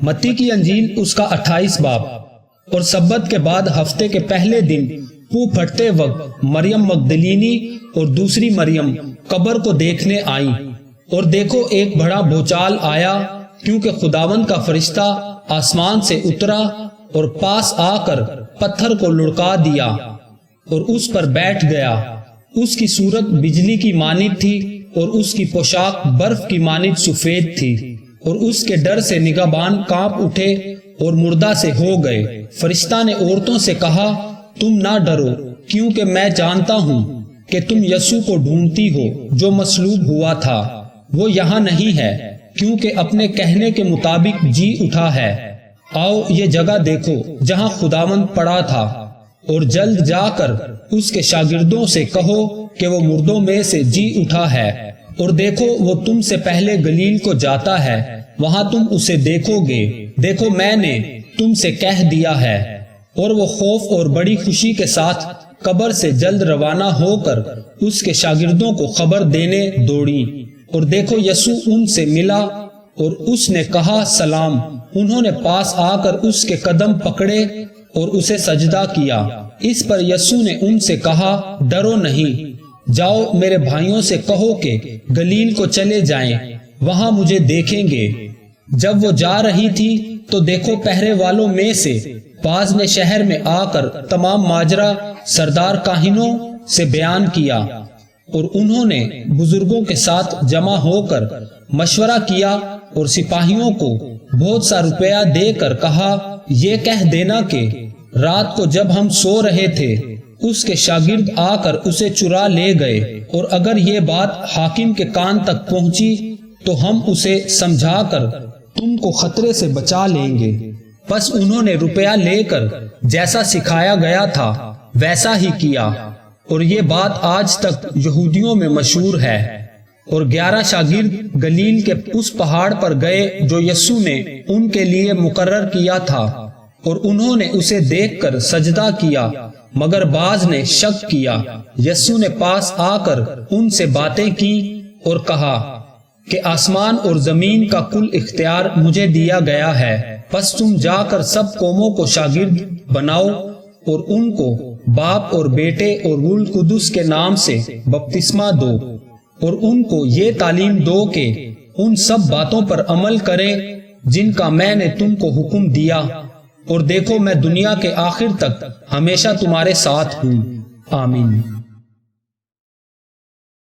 متی کی انجیل اس کا 28 باب۔ اور سبت کے بعد ہفتے کے پہلے دن پو پھٹتے وقت مریم مگدلینی اور دوسری مریم قبر کو دیکھنے آئیں، اور دیکھو ایک بڑا بھوچال آیا، کیونکہ خداوند کا فرشتہ آسمان سے اترا اور پاس آ کر پتھر کو لڑکا دیا اور اس پر بیٹھ گیا۔ اس کی صورت بجلی کی مانند تھی اور اس کی پوشاک برف کی مانند سفید تھی، اور اس کے ڈر سے نگہبان کانپ اٹھے اور مردہ سے ہو گئے۔ فرشتہ نے عورتوں سے کہا، تم نہ ڈرو، کیونکہ میں جانتا ہوں کہ تم یسوع کو ڈھونڈتی ہو جو مصلوب ہوا تھا۔ وہ یہاں نہیں ہے، کیونکہ اپنے کہنے کے مطابق جی اٹھا ہے۔ آؤ یہ جگہ دیکھو جہاں خداوند پڑا تھا، اور جلد جا کر اس کے شاگردوں سے کہو کہ وہ مردوں میں سے جی اٹھا ہے، اور دیکھو وہ تم سے پہلے گلیل کو جاتا ہے، وہاں تم اسے دیکھو گے۔ دیکھو میں نے تم سے کہہ دیا ہے۔ اور وہ خوف اور بڑی خوشی کے ساتھ قبر سے جلد روانہ ہو کر اس کے شاگردوں کو خبر دینے دوڑی۔ اور دیکھو یسوع ان سے ملا اور اس نے کہا، سلام۔ انہوں نے پاس آ کر اس کے قدم پکڑے اور اسے سجدہ کیا۔ اس پر یسوع نے ان سے کہا، ڈرو نہیں، جاؤ میرے بھائیوں سے کہو کہ گلیل کو چلے جائیں، وہاں مجھے دیکھیں گے۔ جب وہ جا رہی تھی تو دیکھو پہرے والوں میں سے بعض نے شہر میں آ کر تمام ماجرا سردار کاہنوں سے بیان کیا، اور انہوں نے بزرگوں کے ساتھ جمع ہو کر مشورہ کیا اور سپاہیوں کو بہت سا روپیہ دے کر کہا، یہ کہہ دینا کہ رات کو جب ہم سو رہے تھے اس کے شاگرد آ کر اسے چرا لے گئے، اور اگر یہ بات حاکم کے کان تک پہنچی تو ہم اسے سمجھا کر تم کو خطرے سے بچا لیں گے۔ پس انہوں نے روپیہ لے کر جیسا سکھایا گیا تھا ویسا ہی کیا، اور یہ بات آج تک یہودیوں میں مشہور ہے۔ اور 11 شاگرد گلیل کے اس پہاڑ پر گئے جو یسوع نے ان کے لیے مقرر کیا تھا، اور انہوں نے اسے دیکھ کر سجدہ کیا، مگر بعض نے شک کیا۔ یسوع نے پاس آ کر ان سے باتیں کی اور کہا کہ آسمان اور زمین کا کل اختیار مجھے دیا گیا ہے، پس تم جا کر سب قوموں کو شاگرد بناؤ اور ان کو باپ اور بیٹے اور روح القدس کے نام سے بپتسمہ دو، اور ان کو یہ تعلیم دو کہ ان سب باتوں پر عمل کریں جن کا میں نے تم کو حکم دیا، اور دیکھو میں دنیا کے آخر تک ہمیشہ تمہارے ساتھ ہوں۔ آمین۔